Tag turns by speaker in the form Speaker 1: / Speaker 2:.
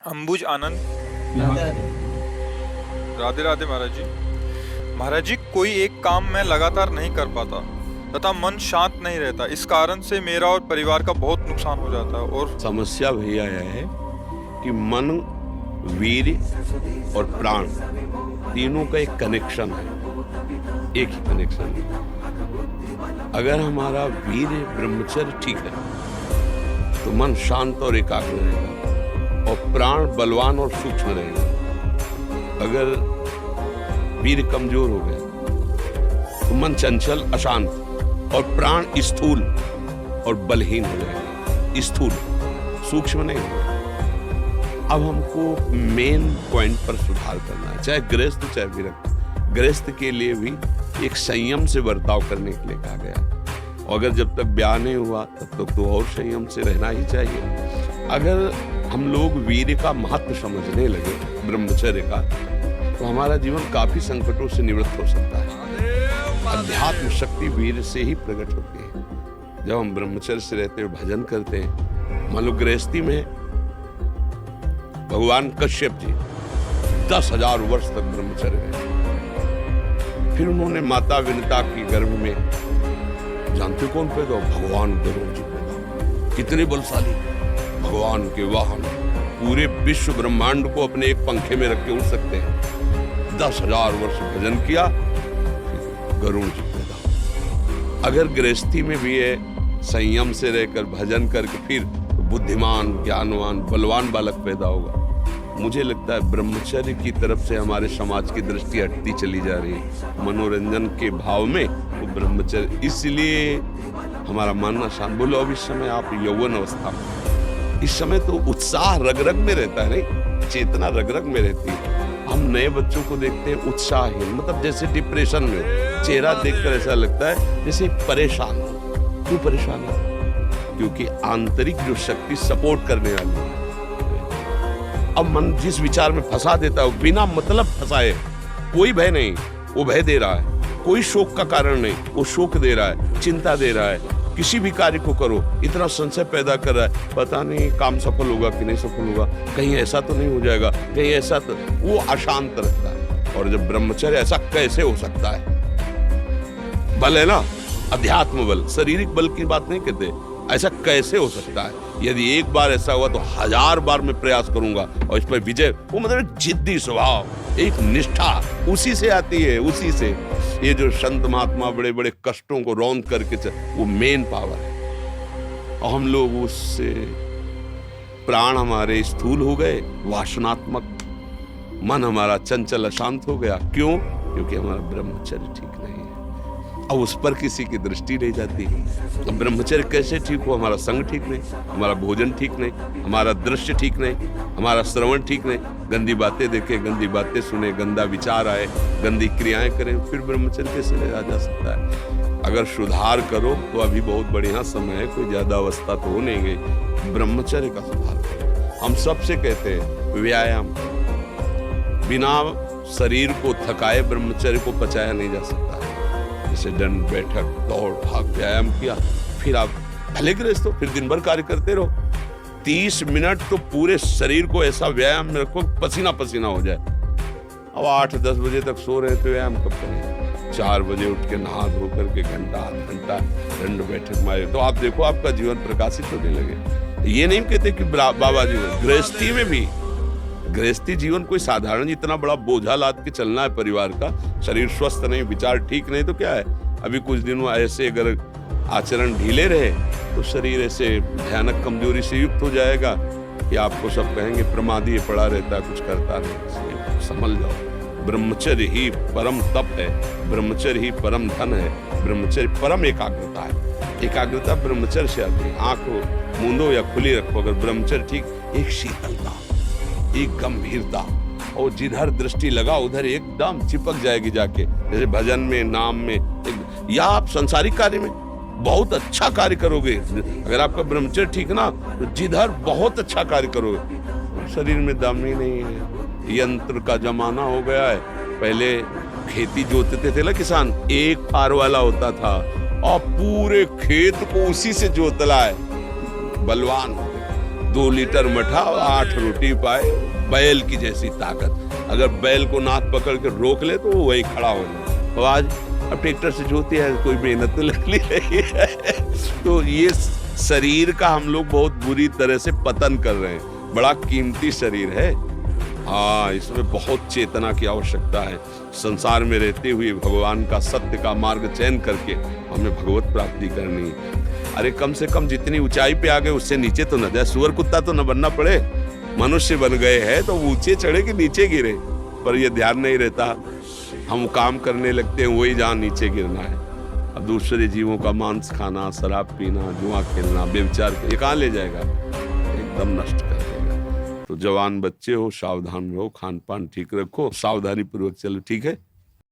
Speaker 1: अंबुज आनंद।
Speaker 2: यहाँ
Speaker 1: राधे राधे महाराज जी। महाराज जी, कोई एक काम मैं लगातार नहीं कर पाता तथा मन शांत नहीं रहता। इस कारण से मेरा और परिवार का बहुत नुकसान हो जाता है। और
Speaker 3: समस्या भैया यह है कि मन, वीर और प्राण तीनों का एक कनेक्शन है, एक ही कनेक्शन है। अगर हमारा वीर ब्रह्मचर्य ठीक है तो मन शांत और एकाग्र रहेगा और प्राण बलवान और सूक्ष्म रहेगा। अगर वीर कमजोर हो गया तो मन चंचल अशांत और प्राण स्थूल और बलहीन हो जाएगा, स्थूल, सूक्ष्म नहीं होगा। अब हमको मेन पॉइंट पर सुधार करना है, चाहे गृहस्थ चाहे विरक्त। गृहस्थ के लिए भी एक संयम से बर्ताव करने के लिए कहा गया, और अगर जब तक ब्याह नहीं हुआ तब तक तो और संयम से रहना ही चाहिए। अगर हम लोग वीर का महत्व समझने लगे, ब्रह्मचर्य का, तो हमारा जीवन काफी संकटों से निवृत्त हो सकता है। अध्यात्म शक्ति वीर से ही प्रकट होती है। जब हम ब्रह्मचर्य से रहते हुए भजन करते हैं, मान लो गृहस्थी में भगवान कश्यप जी 10,000 वर्ष तक ब्रह्मचर्य रहे। फिर उन्होंने माता विनता की गर्भ में, जानते कौन पैदा? भगवान गरुड़ जी पैदा। कितने बलशाली भगवान के वाहन, पूरे विश्व ब्रह्मांड को अपने एक पंखे में रख के उड़ सकते हैं। 10,000 वर्ष भजन किया, गरुड़ जी पैदा। अगर गृहस्थी में भी है, संयम से रहकर भजन करके फिर बुद्धिमान, ज्ञानवान, बलवान बालक पैदा होगा। मुझे लगता है ब्रह्मचर्य की तरफ से हमारे समाज की दृष्टि हटती चली जा रही है। मनोरंजन के भाव में वो ब्रह्मचर्य, इसलिए हमारा मानना शांत। बोलो अब इस समय आप यौवन अवस्था में, इस समय तो उत्साह रग रग में रहता है, नहीं, चेतना रग रग में रहती है। हम नए बच्चों को देखते हैं उत्साहहीन, मतलब जैसे डिप्रेशन में, चेहरा देखकर ऐसा लगता है जैसे परेशान हो। क्यों परेशान हो? क्योंकि आंतरिक जो शक्ति सपोर्ट करने वाली है, अब मन जिस विचार में फंसा देता है, वो बिना मतलब फंसाए, कोई भय नहीं, वो भय दे रहा है। कोई शोक का कारण नहीं, वो शोक दे रहा है, चिंता दे रहा है। किसी भी कार्य को करो, इतना संशय पैदा कर रहा है, पता नहीं काम सफल होगा कि नहीं सफल होगा, कहीं ऐसा तो नहीं हो जाएगा, कहीं ऐसा तो, वो अशांत रहता है। और जब ब्रह्मचर्य, ऐसा कैसे हो सकता है? बल है ना, अध्यात्म बल, शारीरिक बल की बात नहीं कहते, ऐसा कैसे हो सकता है? यदि एक बार ऐसा हुआ तो 1000 बार मैं प्रयास करूंगा और इस पर विजय। वो मतलब जिद्दी स्वभाव, एक निष्ठा उसी से आती है, उसी से। ये जो संत महात्मा बड़े बड़े कष्टों को रौंद करके वो मेन पावर है। और हम लोग उससे, प्राण हमारे स्थूल हो गए, वासनात्मक, मन हमारा चंचल अशांत हो गया। क्यों? क्योंकि हमारा ब्रह्मचर्य ठीक नहीं है। अब उस पर किसी की दृष्टि नहीं जाती। अब ब्रह्मचर्य कैसे ठीक हो? हमारा संग ठीक नहीं, हमारा भोजन ठीक नहीं, हमारा दृश्य ठीक नहीं, हमारा श्रवण ठीक नहीं, गंदी बातें देखे, गंदी बातें सुने, गंदा विचार आए, गंदी क्रियाएं करें, फिर ब्रह्मचर्य कैसे रहा जा सकता है? अगर सुधार करो तो अभी बहुत बढ़िया समय है, कोई ज्यादा अवस्था तो हो नहीं गई। ब्रह्मचर्य का सुधार करो। हम सबसे कहते हैं व्यायाम, बिना शरीर को थकाए ब्रह्मचर्य को पचाया नहीं जा सकता। जैसे दंड बैठक, दौड़ भाग, व्यायाम किया, फिर आप भले गृहस्थ हो, फिर दिन भर कार्य करते रहो। 30 मिनट तो पूरे शरीर को ऐसा व्यायाम में रखो, पसीना पसीना हो जाए। अब 8-10 बजे तक सो रहे तो व्यायाम कब करें? 4 बजे उठ के नहा धो करके घंटा आध घंटा दंड बैठक मारे तो आप देखो आपका जीवन प्रकाशित होने लगे। ये नहीं कहते कि बाबा जी, गृहस्थी में भी, गृहस्थी जीवन कोई साधारण इतना बड़ा बोझा लाद के चलना है परिवार का। शरीर स्वस्थ नहीं, विचार ठीक नहीं तो क्या है? अभी कुछ दिनों ऐसे अगर आचरण ढीले रहे तो शरीर ऐसे भयानक कमजोरी से युक्त हो जाएगा कि आपको सब कहेंगे प्रमादी पड़ा रहता है, कुछ करता नहीं। समझ जाओ, ब्रह्मचर्य ही परम तप है, ब्रह्मचर्य ही परम धन है, ब्रह्मचर्य परम एकाग्रता है। एकाग्रता ब्रह्मचर्य से आती है। आंख मूंदो या खुली रखो, अगर ब्रह्मचर्य ठीक, एक शीतलता, एक गंभीरता, और जिधर दृष्टि लगा उधर एकदम चिपक जाएगी जाके। जैसे भजन में, नाम में, या आप संसारिक कार्य में बहुत अच्छा कार्य करोगे। अगर आपका ब्रह्मचर्य ठीक ना, तो जिधर बहुत अच्छा कार्य करोगे। शरीर में दम ही नहीं है, यंत्र का जमाना हो गया है। पहले खेती जोतते थे ना किसान, एक फार वाला होता था और पूरे खेत को उसी से जोतला है, बलवान। 2 लीटर मठा और 8 रोटी पाए, बैल की जैसी ताकत। अगर बैल को नाथ पकड़ के रोक ले तो वो वही खड़ा हो जाए। और आज अब ट्रैक्टर से जोते हैं, कोई मेहनत तो लग रही है। तो ये शरीर का हम लोग बहुत बुरी तरह से पतन कर रहे हैं। बड़ा कीमती शरीर है, हाँ, इसमें बहुत चेतना की आवश्यकता है। संसार में रहते हुए भगवान का सत्य का मार्ग चयन करके हमें भगवत प्राप्ति करनी है। अरे कम से कम जितनी ऊंचाई पे आ गए उससे नीचे तो न जाए, सुअर कुत्ता तो न बनना पड़े। मनुष्य बन गए हैं तो ऊंचे चढ़े कि नीचे गिरे, पर ये ध्यान नहीं रहता। हम काम करने लगते हैं वही जहाँ नीचे गिरना है। अब दूसरे जीवों का मांस खाना, शराब पीना, जुआ खेलना, व्यभिचार, ये कहाँ ले जाएगा? एकदम नष्ट कर देगा। तो जवान बच्चे हो, सावधान रहो, खान पान ठीक रखो, सावधानी पूर्वक चलो, ठीक है।